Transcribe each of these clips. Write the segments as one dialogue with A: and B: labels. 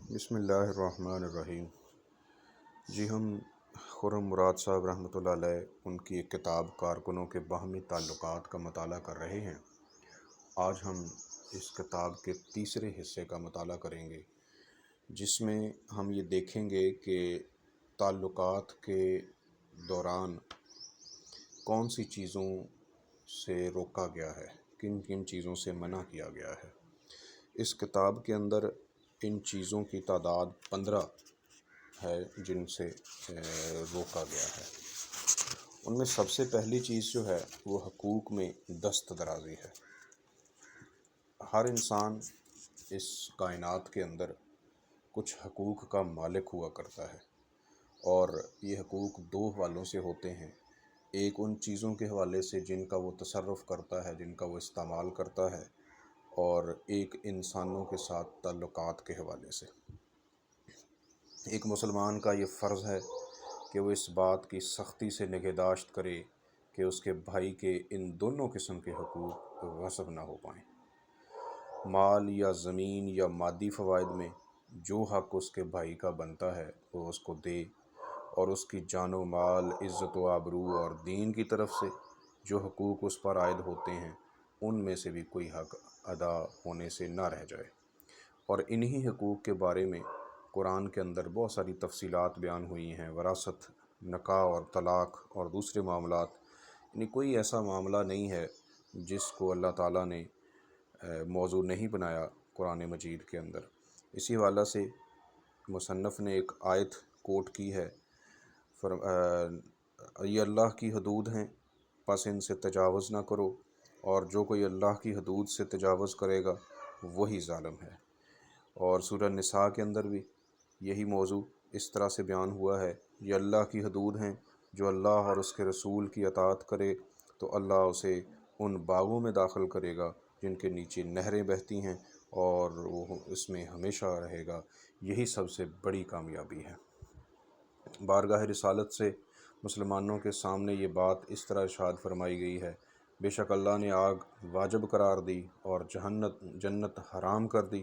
A: بسم اللہ الرحمن الرحیم۔ جی ہم خرم مراد صاحب رحمۃ اللہ علیہ ان کی ایک کتاب کارکنوں کے باہمی تعلقات کا مطالعہ کر رہے ہیں۔ آج ہم اس کتاب کے تیسرے حصے کا مطالعہ کریں گے، جس میں ہم یہ دیکھیں گے کہ تعلقات کے دوران کون سی چیزوں سے روکا گیا ہے، کن کن چیزوں سے منع کیا گیا ہے۔ اس کتاب کے اندر ان چیزوں کی تعداد 15 ہے جن سے روکا گیا ہے۔ ان میں سب سے پہلی چیز جو ہے وہ حقوق میں دست درازی ہے۔ ہر انسان اس کائنات کے اندر کچھ حقوق کا مالک ہوا کرتا ہے، اور یہ حقوق دو حوالوں سے ہوتے ہیں۔ ایک ان چیزوں کے حوالے سے جن کا وہ تصرف کرتا ہے، جن کا وہ استعمال کرتا ہے، اور ایک انسانوں کے ساتھ تعلقات کے حوالے سے۔ ایک مسلمان کا یہ فرض ہے کہ وہ اس بات کی سختی سے نگہداشت کرے کہ اس کے بھائی کے ان دونوں قسم کے حقوق غصب نہ ہو پائیں۔ مال یا زمین یا مادی فوائد میں جو حق اس کے بھائی کا بنتا ہے وہ اس کو دے، اور اس کی جان و مال، عزت و آبرو اور دین کی طرف سے جو حقوق اس پر عائد ہوتے ہیں ان میں سے بھی کوئی حق ادا ہونے سے نہ رہ جائے۔ اور انہی حقوق کے بارے میں قرآن کے اندر بہت ساری تفصیلات بیان ہوئی ہیں۔ وراثت، نکاح اور طلاق اور دوسرے معاملات، یعنی کوئی ایسا معاملہ نہیں ہے جس کو اللہ تعالیٰ نے موضوع نہیں بنایا قرآن مجید کے اندر۔ اسی حوالہ سے مصنف نے ایک آیت کوٹ کی ہے، یہ اللہ کی حدود ہیں، پس ان سے تجاوز نہ کرو، اور جو کوئی اللہ کی حدود سے تجاوز کرے گا وہی ظالم ہے۔ اور سورہ نساء کے اندر بھی یہی موضوع اس طرح سے بیان ہوا ہے، یہ اللہ کی حدود ہیں، جو اللہ اور اس کے رسول کی اطاعت کرے تو اللہ اسے ان باغوں میں داخل کرے گا جن کے نیچے نہریں بہتی ہیں، اور وہ اس میں ہمیشہ رہے گا۔ یہی سب سے بڑی کامیابی ہے۔ بارگاہ رسالت سے مسلمانوں کے سامنے یہ بات اس طرح ارشاد فرمائی گئی ہے، بے شک اللہ نے آگ واجب قرار دی اور جنت حرام کر دی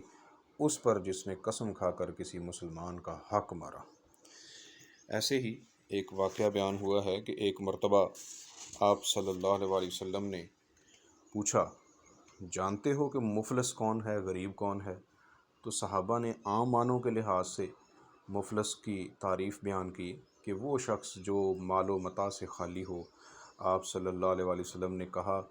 A: اس پر جس نے قسم کھا کر کسی مسلمان کا حق مارا۔ ایسے ہی ایک واقعہ بیان ہوا ہے کہ ایک مرتبہ آپ صلی اللہ علیہ وسلم نے پوچھا، جانتے ہو کہ مفلس کون ہے، غریب کون ہے؟ تو صحابہ نے عام معنوں کے لحاظ سے مفلس کی تعریف بیان کی کہ وہ شخص جو مال و متاع سے خالی ہو۔ آپ صلی اللہ علیہ وسلم نے کہا،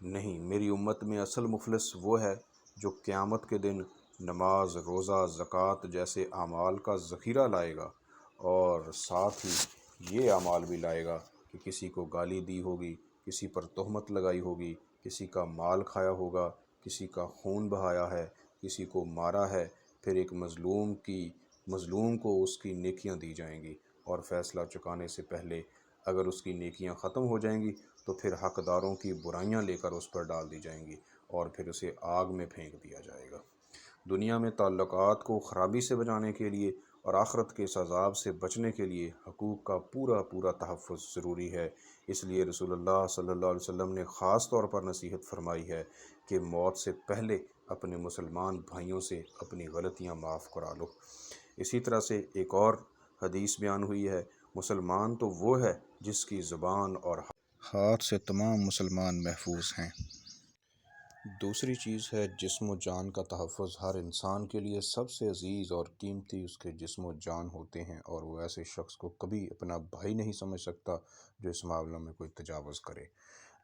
A: نہیں، میری امت میں اصل مفلس وہ ہے جو قیامت کے دن نماز، روزہ، زکوٰۃ جیسے اعمال کا ذخیرہ لائے گا، اور ساتھ ہی یہ اعمال بھی لائے گا کہ کسی کو گالی دی ہوگی، کسی پر تہمت لگائی ہوگی، کسی کا مال کھایا ہوگا، کسی کا خون بہایا ہے، کسی کو مارا ہے، پھر ایک مظلوم کو اس کی نیکیاں دی جائیں گی، اور فیصلہ چکانے سے پہلے اگر اس کی نیکیاں ختم ہو جائیں گی تو پھر حقداروں کی برائیاں لے کر اس پر ڈال دی جائیں گی، اور پھر اسے آگ میں پھینک دیا جائے گا۔ دنیا میں تعلقات کو خرابی سے بچانے کے لیے اور آخرت کے اس عذاب سے بچنے کے لیے حقوق کا پورا تحفظ ضروری ہے۔ اس لیے رسول اللہ صلی اللہ علیہ وسلم نے خاص طور پر نصیحت فرمائی ہے کہ موت سے پہلے اپنے مسلمان بھائیوں سے اپنی غلطیاں معاف کرا لو۔ اسی طرح سے ایک اور حدیث بیان ہوئی ہے، مسلمان تو وہ ہے جس کی زبان اور ہاتھ سے تمام مسلمان محفوظ ہیں۔ دوسری چیز ہے جسم و جان کا تحفظ۔ ہر انسان کے لیے سب سے عزیز اور قیمتی اس کے جسم و جان ہوتے ہیں، اور وہ ایسے شخص کو کبھی اپنا بھائی نہیں سمجھ سکتا جو اس معاملے میں کوئی تجاوز کرے۔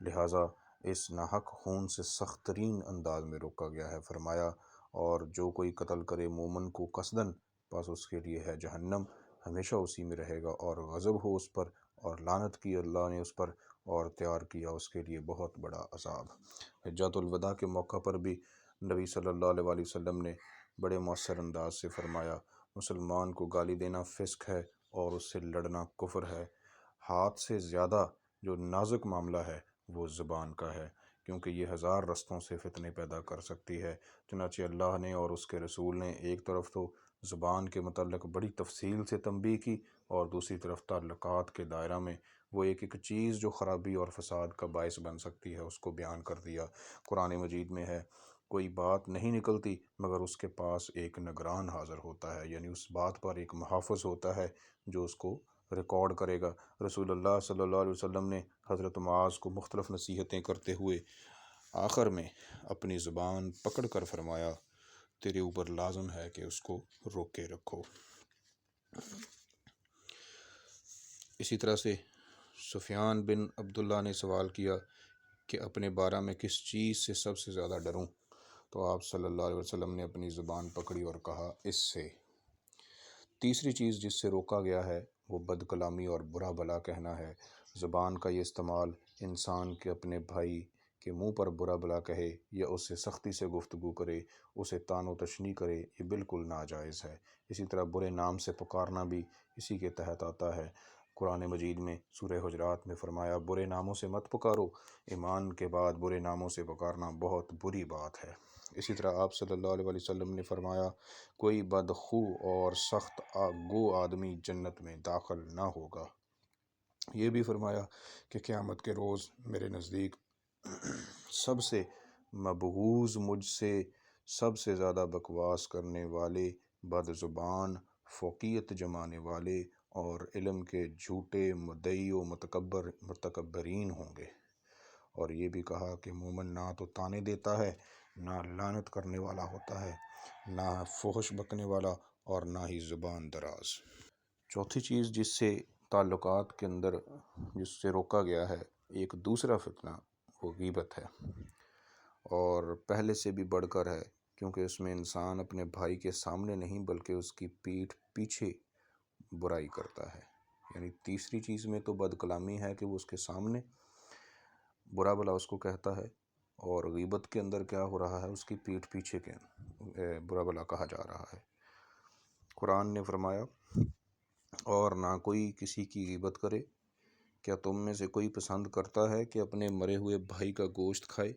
A: لہٰذا اس ناحق خون سے سخت ترین انداز میں روکا گیا ہے۔ فرمایا، اور جو کوئی قتل کرے مومن کو قصداً، پس اس کے لیے ہے جہنم، ہمیشہ اسی میں رہے گا، اور غضب ہو اس پر، اور لعنت کی اللہ نے اس پر، اور تیار کیا اس کے لیے بہت بڑا عذاب۔ حجۃ الوداع کے موقع پر بھی نبی صلی اللہ علیہ وسلم نے بڑے مؤثر انداز سے فرمایا، مسلمان کو گالی دینا فسق ہے اور اس سے لڑنا کفر ہے۔ ہاتھ سے زیادہ جو نازک معاملہ ہے وہ زبان کا ہے، کیونکہ یہ ہزار رستوں سے فتنے پیدا کر سکتی ہے۔ چنانچہ اللہ نے اور اس کے رسول نے ایک طرف تو زبان کے متعلق بڑی تفصیل سے تنبیہ کی، اور دوسری طرف تعلقات کے دائرہ میں وہ ایک چیز جو خرابی اور فساد کا باعث بن سکتی ہے اس کو بیان کر دیا۔ قرآن مجید میں ہے کوئی بات نہیں نکلتی مگر اس کے پاس ایک نگران حاضر ہوتا ہے، یعنی اس بات پر ایک محافظ ہوتا ہے جو اس کو ریکارڈ کرے گا۔ رسول اللہ صلی اللہ علیہ وسلم نے حضرت معاذ کو مختلف نصیحتیں کرتے ہوئے آخر میں اپنی زبان پکڑ کر فرمایا، تیرے اوپر لازم ہے کہ اس کو روکے رکھو۔ اسی طرح سے سفیان بن عبداللہ نے سوال کیا کہ اپنے بارے میں کس چیز سے سب سے زیادہ ڈروں، تو آپ صلی اللہ علیہ وسلم نے اپنی زبان پکڑی اور کہا، اس سے۔ تیسری چیز جس سے روکا گیا ہے وہ بد کلامی اور برا بھلا کہنا ہے۔ زبان کا یہ استعمال انسان کے اپنے بھائی کے منہ پر برا بھلا کہے یا اس سے سختی سے گفتگو کرے، اسے طعن و تشنیع کرے، یہ بالکل ناجائز ہے۔ اسی طرح برے نام سے پکارنا بھی اسی کے تحت آتا ہے۔ قرآن مجید میں سورہ حجرات میں فرمایا، برے ناموں سے مت پکارو، ایمان کے بعد برے ناموں سے پکارنا بہت بری بات ہے۔ اسی طرح آپ صلی اللہ علیہ وسلم نے فرمایا، کوئی بدخو اور سخت گو آدمی جنت میں داخل نہ ہوگا۔ یہ بھی فرمایا کہ قیامت کے روز میرے نزدیک سب سے مبغوض، مجھ سے سب سے زیادہ بکواس کرنے والے، بد زبان، فوقیت جمانے والے اور علم کے جھوٹے مدعی و متکبرین ہوں گے۔ اور یہ بھی کہا کہ مومن نہ تو طعنے دیتا ہے، نہ لعنت کرنے والا ہوتا ہے، نہ فحش بکنے والا اور نہ ہی زبان دراز۔ چوتھی چیز جس سے تعلقات کے اندر جس سے روکا گیا ہے ایک دوسرا فتنہ، وہ غیبت ہے، اور پہلے سے بھی بڑھ کر ہے، کیونکہ اس میں انسان اپنے بھائی کے سامنے نہیں بلکہ اس کی پیٹھ پیچھے برائی کرتا ہے۔ یعنی تیسری چیز میں تو بد کلامی ہے کہ وہ اس کے سامنے برا بھلا اس کو کہتا ہے، اور غیبت کے اندر کیا ہو رہا ہے، اس کی پیٹھ پیچھے کے برا بھلا کہا جا رہا ہے۔ قرآن نے فرمایا، اور نہ کوئی کسی کی غیبت کرے، کیا تم میں سے کوئی پسند کرتا ہے کہ اپنے مرے ہوئے بھائی کا گوشت کھائے؟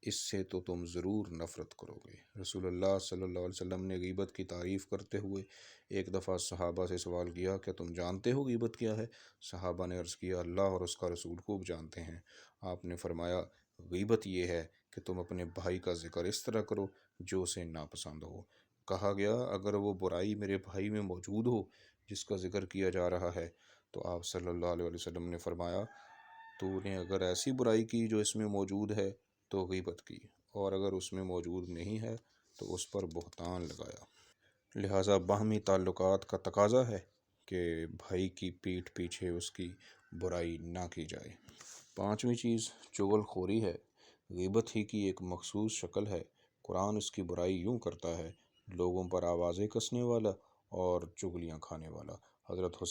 A: اس سے تو تم ضرور نفرت کرو گے۔ رسول اللہ صلی اللہ علیہ وسلم نے غیبت کی تعریف کرتے ہوئے ایک دفعہ صحابہ سے سوال کیا، کیا تم جانتے ہو غیبت کیا ہے؟ صحابہ نے عرض کیا، اللہ اور اس کا رسول خوب جانتے ہیں۔ آپ نے فرمایا، غیبت یہ ہے کہ تم اپنے بھائی کا ذکر اس طرح کرو جو اسے ناپسند ہو۔ کہا گیا، اگر وہ برائی میرے بھائی میں موجود ہو جس کا ذکر کیا جا رہا ہے، تو آپ صلی اللہ علیہ وسلم نے فرمایا، تو نے اگر ایسی برائی کی جو اس میں موجود ہے تو غیبت کی، اور اگر اس میں موجود نہیں ہے تو اس پر بہتان لگایا۔ لہٰذا باہمی تعلقات کا تقاضا ہے کہ بھائی کی پیٹھ پیچھے اس کی برائی نہ کی جائے۔ پانچویں چیز چغل خوری ہے۔ غیبت ہی کی ایک مخصوص شکل ہے۔ قرآن اس کی برائی یوں کرتا ہے، لوگوں پر آوازیں کسنے والا اور چغلیاں کھانے والا۔ حضرت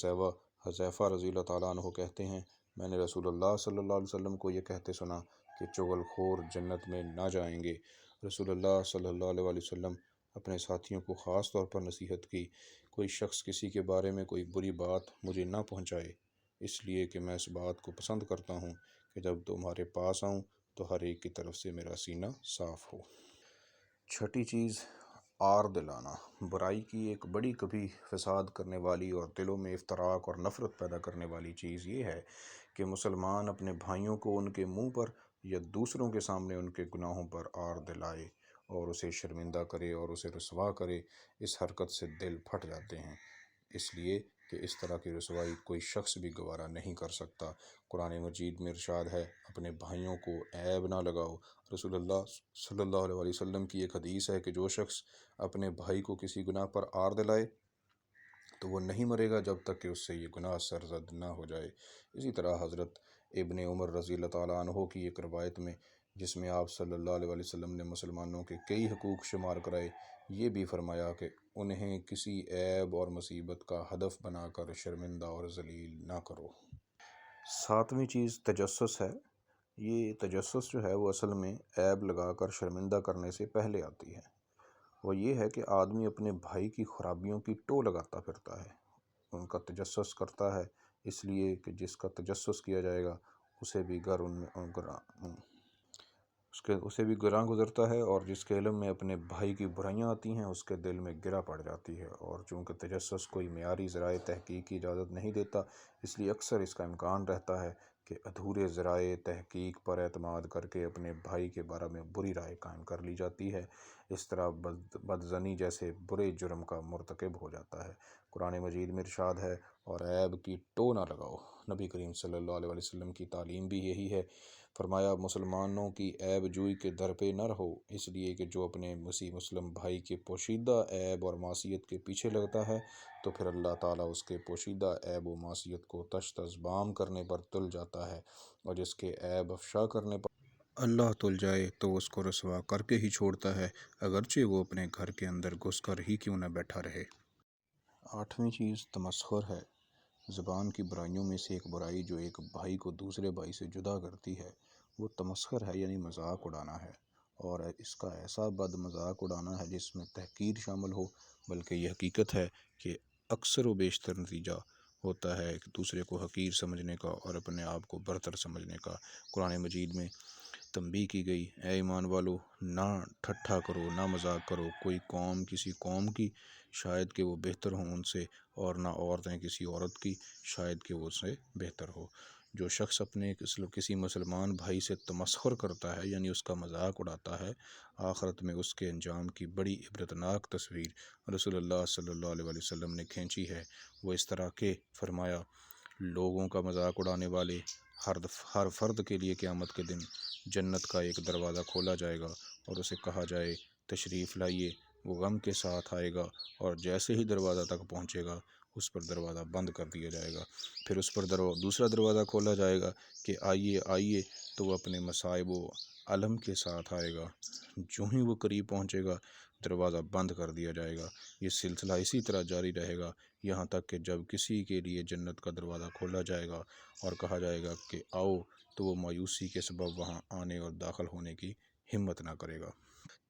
A: حذیفہ رضی اللہ تعالیٰ عنہ کہتے ہیں، میں نے رسول اللہ صلی اللہ علیہ وسلم کو یہ کہتے سنا کہ چغل خور جنت میں نہ جائیں گے۔ رسول اللہ صلی اللہ علیہ وسلم اپنے ساتھیوں کو خاص طور پر نصیحت کی، کوئی شخص کسی کے بارے میں کوئی بری بات مجھے نہ پہنچائے، اس لیے کہ میں اس بات کو پسند کرتا ہوں کہ جب تمہارے پاس آؤں تو ہر ایک کی طرف سے میرا سینہ صاف ہو۔ چھٹی چیز آر دلانا۔ برائی کی ایک بڑی کبھی فساد کرنے والی اور دلوں میں افتراق اور نفرت پیدا کرنے والی چیز یہ ہے کہ مسلمان اپنے بھائیوں کو ان کے منہ پر یا دوسروں کے سامنے ان کے گناہوں پر آر دلائے اور اسے شرمندہ کرے اور اسے رسوا کرے۔ اس حرکت سے دل پھٹ جاتے ہیں، اس لیے کہ اس طرح کی رسوائی کوئی شخص بھی گوارا نہیں کر سکتا۔ قرآن مجید میں ارشاد ہے، اپنے بھائیوں کو عیب نہ لگاؤ۔ رسول اللہ صلی اللہ علیہ وسلم کی ایک حدیث ہے کہ جو شخص اپنے بھائی کو کسی گناہ پر آر دلائے تو وہ نہیں مرے گا جب تک کہ اس سے یہ گناہ سرزد نہ ہو جائے۔ اسی طرح حضرت ابن عمر رضی اللہ تعالیٰ عنہ کی ایک روایت میں، جس میں آپ صلی اللہ علیہ وسلم نے مسلمانوں کے کئی حقوق شمار کرائے، یہ بھی فرمایا کہ انہیں کسی عیب اور مصیبت کا ہدف بنا کر شرمندہ اور ذلیل نہ کرو۔ ساتویں چیز تجسس ہے۔ یہ تجسس جو ہے وہ اصل میں عیب لگا کر شرمندہ کرنے سے پہلے آتی ہے۔ وہ یہ ہے کہ آدمی اپنے بھائی کی خرابیوں کی ٹو لگاتا پھرتا ہے، ان کا تجسس کرتا ہے، اس لیے کہ جس کا تجسس کیا جائے گا اسے بھی گراں گزرتا ہے، اور جس کے علم میں اپنے بھائی کی برائیاں آتی ہیں اس کے دل میں گرہ پڑ جاتی ہے۔ اور چونکہ تجسس کوئی معیاری ذرائع تحقیق کی اجازت نہیں دیتا، اس لیے اکثر اس کا امکان رہتا ہے کہ ادھورے ذرائع تحقیق پر اعتماد کر کے اپنے بھائی کے بارے میں بری رائے قائم کر لی جاتی ہے، اس طرح بدزنی جیسے برے جرم کا مرتکب ہو جاتا ہے۔ قرآن مجید میں ارشاد ہے، اور عیب کی ٹو نہ لگاؤ۔ نبی کریم صلی اللہ علیہ وسلم کی تعلیم بھی یہی ہے۔ فرمایا، مسلمانوں کی عیب جوئی کے در پہ نہ رہو، اس لیے کہ جو اپنے مسلم بھائی کے پوشیدہ عیب اور معصیت کے پیچھے لگتا ہے تو پھر اللہ تعالیٰ اس کے پوشیدہ عیب و معصیت کو تشت ازبام کرنے پر تل جاتا ہے، اور جس کے عیب افشا کرنے پر اللہ تل جائے تو اس کو رسوا کر کے ہی چھوڑتا ہے، اگرچہ وہ اپنے گھر کے اندر گھس کر ہی کیوں نہ بیٹھا رہے۔ 8ویں چیز تمسخر ہے۔ زبان کی برائیوں میں سے ایک برائی جو ایک بھائی کو دوسرے بھائی سے جدا کرتی ہے وہ تمسخر ہے، یعنی مذاق اڑانا ہے، اور اس کا ایسا بد مذاق اڑانا ہے جس میں تحقیر شامل ہو، بلکہ یہ حقیقت ہے کہ اکثر و بیشتر نتیجہ ہوتا ہے ایک دوسرے کو حقیر سمجھنے کا اور اپنے آپ کو برتر سمجھنے کا۔ قرآن مجید میں تنبیہ کی گئی، اے ایمان والو، نہ ٹھٹھا کرو، نہ مذاق کرو، کوئی قوم کسی قوم کی شاید کہ وہ بہتر ہوں ان سے، اور نہ عورتیں کسی عورت کی شاید کہ وہ اس سے بہتر ہو۔ جو شخص اپنے کسی مسلمان بھائی سے تمسخر کرتا ہے، یعنی اس کا مذاق اڑاتا ہے، آخرت میں اس کے انجام کی بڑی عبرتناک تصویر رسول اللہ صلی اللہ علیہ وسلم نے کھینچی ہے۔ وہ اس طرح کہ فرمایا، لوگوں کا مذاق اڑانے والے ہر فرد کے لیے قیامت کے دن جنت کا ایک دروازہ کھولا جائے گا اور اسے کہا جائے تشریف لائیے۔ وہ غم کے ساتھ آئے گا اور جیسے ہی دروازہ تک پہنچے گا اس پر دروازہ بند کر دیا جائے گا، پھر اس پر دوسرا دروازہ کھولا جائے گا کہ آئیے آئیے، تو وہ اپنے مصائب و علم کے ساتھ آئے گا۔ جو ہی وہ قریب پہنچے گا دروازہ بند کر دیا جائے گا۔ یہ سلسلہ اسی طرح جاری رہے گا یہاں تک کہ جب کسی کے لیے جنت کا دروازہ کھولا جائے گا اور کہا جائے گا کہ آؤ، تو وہ مایوسی کے سبب وہاں آنے اور داخل ہونے کی ہمت نہ کرے گا۔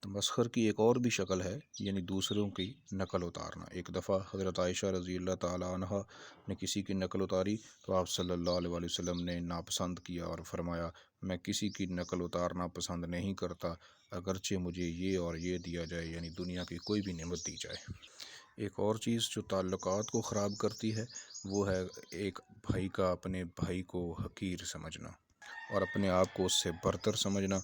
A: تمسخر کی ایک اور بھی شکل ہے، یعنی دوسروں کی نقل اتارنا۔ ایک دفعہ حضرت عائشہ رضی اللہ تعالیٰ عنہ نے کسی کی نقل اتاری تو آپ صلی اللہ علیہ وسلم نے ناپسند کیا اور فرمایا، میں کسی کی نقل اتارنا پسند نہیں کرتا، اگرچہ مجھے یہ اور یہ دیا جائے، یعنی دنیا کی کوئی بھی نعمت دی جائے۔ ایک اور چیز جو تعلقات کو خراب کرتی ہے وہ ہے ایک بھائی کا اپنے بھائی کو حقیر سمجھنا اور اپنے آپ کو اس سے برتر سمجھنا۔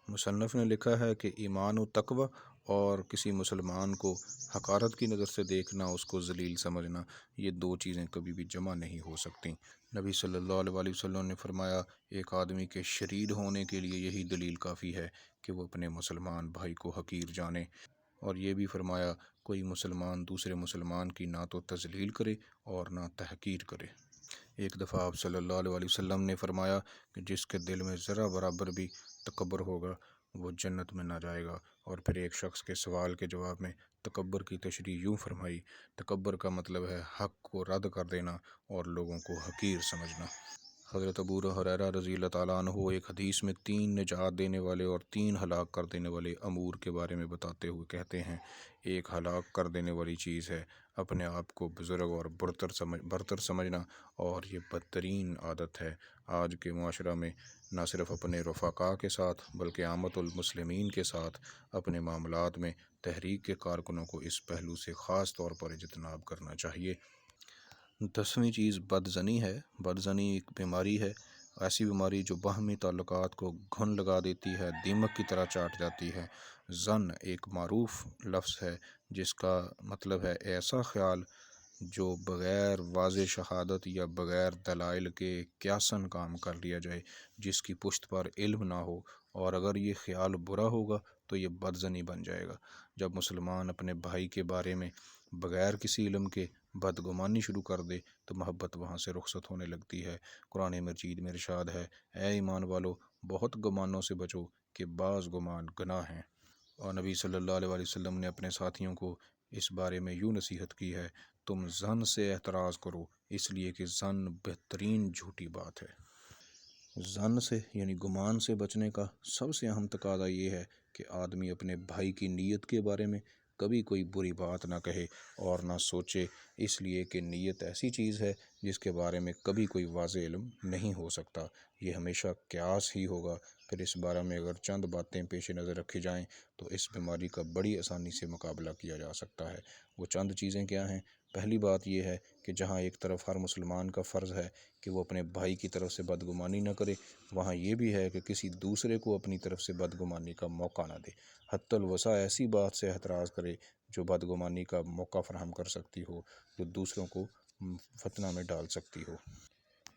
A: مصنف نے لکھا ہے کہ ایمان و تقوی اور کسی مسلمان کو حقارت کی نظر سے دیکھنا، اس کو ذلیل سمجھنا، یہ دو چیزیں کبھی بھی جمع نہیں ہو سکتی۔ نبی صلی اللہ علیہ وسلم نے فرمایا، ایک آدمی کے شریر ہونے کے لیے یہی دلیل کافی ہے کہ وہ اپنے مسلمان بھائی کو حقیر جانے، اور یہ بھی فرمایا، کوئی مسلمان دوسرے مسلمان کی نہ تو تذلیل کرے اور نہ تحقیر کرے۔ ایک دفعہ آپ صلی اللہ علیہ وسلم نے فرمایا کہ جس کے دل میں ذرا برابر بھی تکبر ہوگا وہ جنت میں نہ جائے گا، اور پھر ایک شخص کے سوال کے جواب میں تکبر کی تشریح یوں فرمائی، تکبر کا مطلب ہے حق کو رد کر دینا اور لوگوں کو حقیر سمجھنا۔ حضرت ابو ہریرہ رضی اللہ تعالیٰ عنہ ایک حدیث میں 3 نجات دینے والے اور 3 ہلاک کر دینے والے امور کے بارے میں بتاتے ہوئے کہتے ہیں، ایک ہلاک کر دینے والی چیز ہے اپنے آپ کو بزرگ اور برتر سمجھنا، اور یہ بدترین عادت ہے آج کے معاشرہ میں، نہ صرف اپنے رفقاء کے ساتھ بلکہ عامت المسلمین کے ساتھ اپنے معاملات میں تحریک کے کارکنوں کو اس پہلو سے خاص طور پر اجتناب کرنا چاہیے۔ 10ویں چیز بدزنی ہے۔ بدزنی ایک بیماری ہے، ایسی بیماری جو باہمی تعلقات کو گھن لگا دیتی ہے، دیمک کی طرح چاٹ جاتی ہے۔ زن ایک معروف لفظ ہے جس کا مطلب ہے ایسا خیال جو بغیر واضح شہادت یا بغیر دلائل کے قیاساً کام کر لیا جائے، جس کی پشت پر علم نہ ہو، اور اگر یہ خیال برا ہوگا تو یہ بدزنی بن جائے گا۔ جب مسلمان اپنے بھائی کے بارے میں بغیر کسی علم کے بدگمانی شروع کر دے تو محبت وہاں سے رخصت ہونے لگتی ہے۔ قرآن مجید میں ارشاد ہے، اے ایمان والو، بہت گمانوں سے بچو کہ بعض گمان گناہ ہیں، اور نبی صلی اللہ علیہ وسلم نے اپنے ساتھیوں کو اس بارے میں یوں نصیحت کی ہے، تم ظن سے احتراز کرو، اس لیے کہ ظن بہترین جھوٹی بات ہے۔ ظن سے یعنی گمان سے بچنے کا سب سے اہم تقاضا یہ ہے کہ آدمی اپنے بھائی کی نیت کے بارے میں کبھی کوئی بری بات نہ کہے اور نہ سوچے، اس لیے کہ نیت ایسی چیز ہے جس کے بارے میں کبھی کوئی واضح علم نہیں ہو سکتا، یہ ہمیشہ قیاس ہی ہوگا۔ پھر اس بارے میں اگر چند باتیں پیش نظر رکھی جائیں تو اس بیماری کا بڑی آسانی سے مقابلہ کیا جا سکتا ہے۔ وہ چند چیزیں کیا ہیں؟ پہلی بات یہ ہے کہ جہاں ایک طرف ہر مسلمان کا فرض ہے کہ وہ اپنے بھائی کی طرف سے بدگمانی نہ کرے، وہاں یہ بھی ہے کہ کسی دوسرے کو اپنی طرف سے بدگمانی کا موقع نہ دے، حتی الوسع ایسی بات سے احتراز کرے جو بدگمانی کا موقع فراہم کر سکتی ہو، جو دوسروں کو فتنہ میں ڈال سکتی ہو۔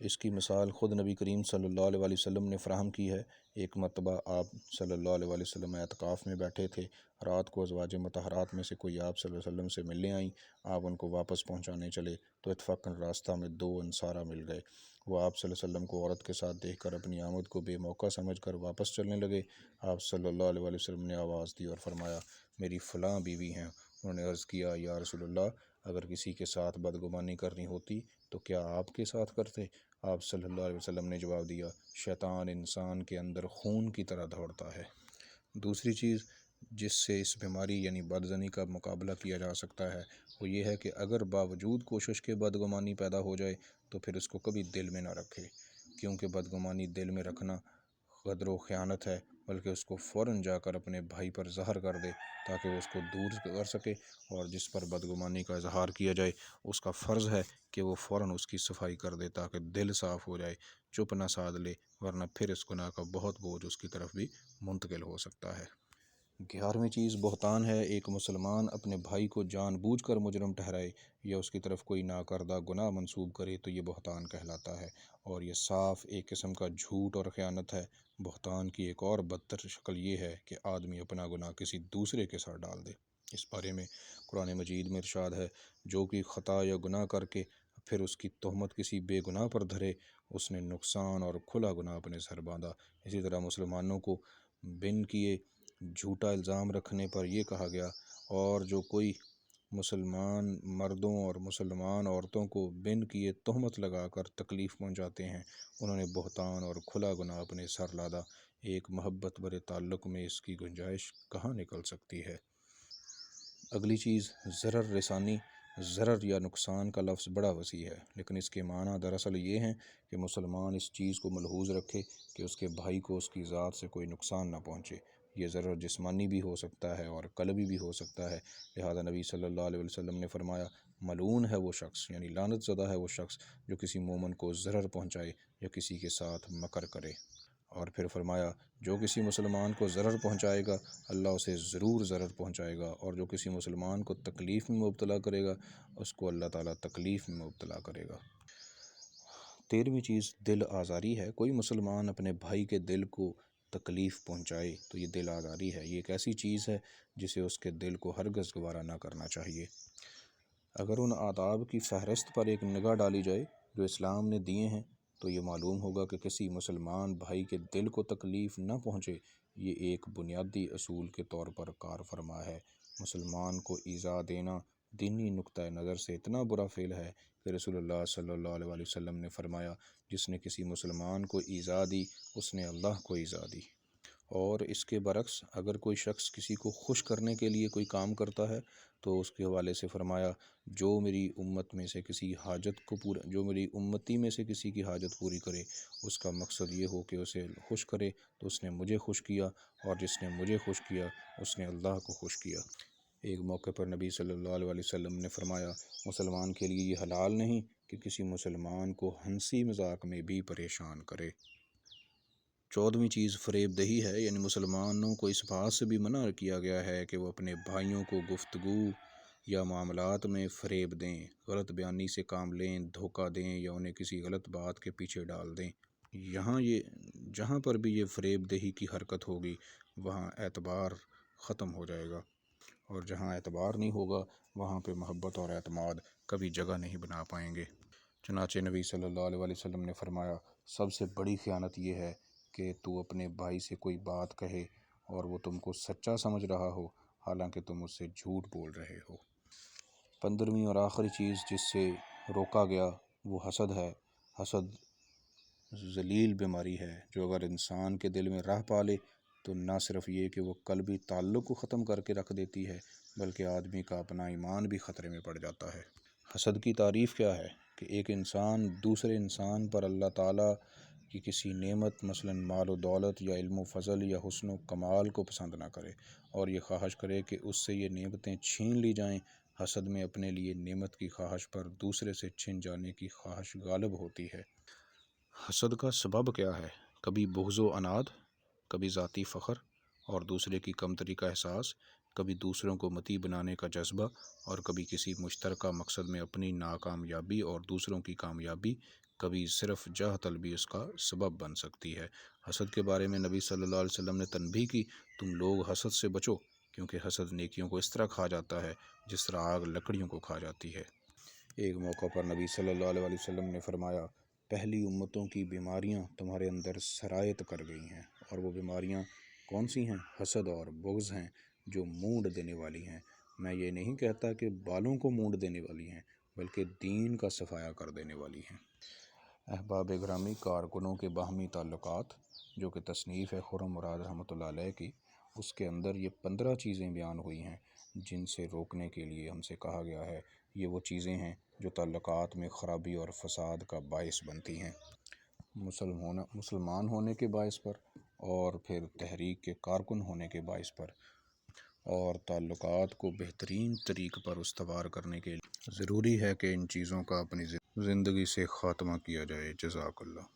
A: اس کی مثال خود نبی کریم صلی اللہ علیہ وسلم نے فراہم کی ہے۔ ایک مرتبہ آپ صلی اللہ علیہ وسلم اعتکاف میں بیٹھے تھے، رات کو ازواج مطہرات میں سے کوئی آپ صلی اللہ علیہ وسلم سے ملنے آئیں، آپ ان کو واپس پہنچانے چلے تو اتفاقاً راستہ میں 2 انصارہ مل گئے۔ وہ آپ صلی اللہ علیہ وسلم کو عورت کے ساتھ دیکھ کر اپنی آمد کو بے موقع سمجھ کر واپس چلنے لگے۔ آپ صلی اللہ علیہ وسلم نے آواز دی اور فرمایا، میری فلاں بیوی ہیں۔ انہوں نے عرض کیا، یا رسول اللہ، اگر کسی کے ساتھ بدگمانی کرنی ہوتی تو کیا آپ کے ساتھ کرتے؟ آپ صلی اللہ علیہ وسلم نے جواب دیا، شیطان انسان کے اندر خون کی طرح دوڑتا ہے۔ دوسری چیز جس سے اس بیماری یعنی بدزنی کا مقابلہ کیا جا سکتا ہے وہ یہ ہے کہ اگر باوجود کوشش کے بدگمانی پیدا ہو جائے تو پھر اس کو کبھی دل میں نہ رکھے، کیونکہ بدگمانی دل میں رکھنا غدر و خیانت ہے، بلکہ اس کو فوراً جا کر اپنے بھائی پر زہر کر دے تاکہ وہ اس کو دور کر سکے، اور جس پر بدگمانی کا اظہار کیا جائے اس کا فرض ہے کہ وہ فوراً اس کی صفائی کر دے تاکہ دل صاف ہو جائے، چپ نہ سادھ لے، ورنہ پھر اس گناہ کا بہت بوجھ اس کی طرف بھی منتقل ہو سکتا ہے۔ 11ویں چیز بہتان ہے۔ ایک مسلمان اپنے بھائی کو جان بوجھ کر مجرم ٹھہرائے یا اس کی طرف کوئی ناکردہ گناہ منسوب کرے تو یہ بہتان کہلاتا ہے، اور یہ صاف ایک قسم کا جھوٹ اور خیانت ہے۔ بہتان کی ایک اور بدتر شکل یہ ہے کہ آدمی اپنا گناہ کسی دوسرے کے ساتھ ڈال دے۔ اس بارے میں قرآن مجید میں ارشاد ہے، جو کوئی خطا یا گناہ کر کے پھر اس کی تہمت کسی بے گناہ پر دھرے، اس نے نقصان اور کھلا گناہ اپنے سر باندھا۔ اسی طرح مسلمانوں کو بن کیے جھوٹا الزام رکھنے پر یہ کہا گیا، اور جو کوئی مسلمان مردوں اور مسلمان عورتوں کو بن کیے تہمت لگا کر تکلیف پہنچاتے ہیں، انہوں نے بہتان اور کھلا گناہ اپنے سر لادا۔ ایک محبت برے تعلق میں اس کی گنجائش کہاں نکل سکتی ہے؟ اگلی چیز ضرر رسانی۔ ضرر یا نقصان کا لفظ بڑا وسیع ہے، لیکن اس کے معنی دراصل یہ ہیں کہ مسلمان اس چیز کو ملحوظ رکھے کہ اس کے بھائی کو اس کی ذات سے کوئی نقصان نہ پہنچے۔ یہ ضرر جسمانی بھی ہو سکتا ہے اور قلبی بھی ہو سکتا ہے، لہذا نبی صلی اللہ علیہ وسلم نے فرمایا، ملعون ہے وہ شخص، یعنی لعنت زدہ ہے وہ شخص جو کسی مومن کو ضرر پہنچائے یا کسی کے ساتھ مکر کرے۔ اور پھر فرمایا، جو کسی مسلمان کو ضرر پہنچائے گا اللہ اسے ضرور ضرر پہنچائے گا، اور جو کسی مسلمان کو تکلیف میں مبتلا کرے گا اس کو اللہ تعالیٰ تکلیف میں مبتلا کرے گا۔ 13ویں چیز دل آزاری ہے۔ کوئی مسلمان اپنے بھائی کے دل کو تکلیف پہنچائے تو یہ دل آزاری ہے۔ یہ ایک ایسی چیز ہے جسے اس کے دل کو ہرگز گوارا نہ کرنا چاہیے۔ اگر ان آداب کی فہرست پر ایک نگاہ ڈالی جائے جو اسلام نے دیے ہیں تو یہ معلوم ہوگا کہ کسی مسلمان بھائی کے دل کو تکلیف نہ پہنچے یہ ایک بنیادی اصول کے طور پر کار فرما ہے۔ مسلمان کو ایذا دینا دینی نقطہ نظر سے اتنا برا فعل ہے کہ رسول اللہ صلی اللہ علیہ وسلم نے فرمایا، جس نے کسی مسلمان کو ایذا دی اس نے اللہ کو ایذا دی۔ اور اس کے برعکس اگر کوئی شخص کسی کو خوش کرنے کے لیے کوئی کام کرتا ہے تو اس کے حوالے سے فرمایا، جو میری امتی میں سے کسی کی حاجت پوری کرے اس کا مقصد یہ ہو کہ اسے خوش کرے تو اس نے مجھے خوش کیا، اور جس نے مجھے خوش کیا اس نے اللہ کو خوش کیا۔ ایک موقع پر نبی صلی اللہ علیہ وسلم نے فرمایا، مسلمان کے لیے یہ حلال نہیں کہ کسی مسلمان کو ہنسی مذاق میں بھی پریشان کرے۔ 14ویں چیز فریب دہی ہے، یعنی مسلمانوں کو اس بات سے بھی منع کیا گیا ہے کہ وہ اپنے بھائیوں کو گفتگو یا معاملات میں فریب دیں، غلط بیانی سے کام لیں، دھوکہ دیں یا انہیں کسی غلط بات کے پیچھے ڈال دیں۔ جہاں پر بھی یہ فریب دہی کی حرکت ہوگی وہاں اعتبار ختم ہو جائے گا، اور جہاں اعتبار نہیں ہوگا وہاں پہ محبت اور اعتماد کبھی جگہ نہیں بنا پائیں گے۔ چنانچہ نبی صلی اللہ علیہ وسلم نے فرمایا، سب سے بڑی خیانت یہ ہے کہ تو اپنے بھائی سے کوئی بات کہے اور وہ تم کو سچا سمجھ رہا ہو حالانکہ تم اس سے جھوٹ بول رہے ہو۔ 15ویں اور آخری چیز جس سے روکا گیا وہ حسد ہے۔ حسد ذلیل بیماری ہے جو اگر انسان کے دل میں رہ پالے تو نہ صرف یہ کہ وہ قلبی تعلق کو ختم کر کے رکھ دیتی ہے بلکہ آدمی کا اپنا ایمان بھی خطرے میں پڑ جاتا ہے۔ حسد کی تعریف کیا ہے کہ ایک انسان دوسرے انسان پر اللہ تعالیٰ کی کسی نعمت مثلا مال و دولت یا علم و فضل یا حسن و کمال کو پسند نہ کرے اور یہ خواہش کرے کہ اس سے یہ نعمتیں چھین لی جائیں حسد میں اپنے لیے نعمت کی خواہش پر دوسرے سے چھن جانے کی خواہش غالب ہوتی ہے۔ حسد کا سبب کیا ہے؟ کبھی بغض و عناد، کبھی ذاتی فخر اور دوسرے کی کمتری کا احساس، کبھی دوسروں کو مطیع بنانے کا جذبہ، اور کبھی کسی مشترکہ مقصد میں اپنی ناکامیابی اور دوسروں کی کامیابی، کبھی صرف جاہ طلبی اس کا سبب بن سکتی ہے۔ حسد کے بارے میں نبی صلی اللہ علیہ وسلم نے تنبیہ کی، تم لوگ حسد سے بچو، کیونکہ حسد نیکیوں کو اس طرح کھا جاتا ہے جس طرح آگ لکڑیوں کو کھا جاتی ہے۔ ایک موقع پر نبی صلی اللہ علیہ وسلم نے فرمایا، پہلی امتوں کی بیماریاں تمہارے اندر سرایت کر گئی ہیں، اور وہ بیماریاں کون سی ہیں؟ حسد اور بغض ہیں، جو مونڈ دینے والی ہیں۔ میں یہ نہیں کہتا کہ بالوں کو مونڈ دینے والی ہیں، بلکہ دین کا صفایا کر دینے والی ہیں۔ احباب گرامی، کارکنوں کے باہمی تعلقات، جو کہ تصنیف ہے خرم مراد رحمۃ اللہ علیہ کی، اس کے اندر یہ 15 چیزیں بیان ہوئی ہیں جن سے روکنے کے لیے ہم سے کہا گیا ہے۔ یہ وہ چیزیں ہیں جو تعلقات میں خرابی اور فساد کا باعث بنتی ہیں، مسلمان ہونے کے باعث پر، اور پھر تحریک کے کارکن ہونے کے باعث پر، اور تعلقات کو بہترین طریق پر استوار کرنے کے لیے ضروری ہے کہ ان چیزوں کا اپنی زندگی سے خاتمہ کیا جائے۔ جزاک اللہ۔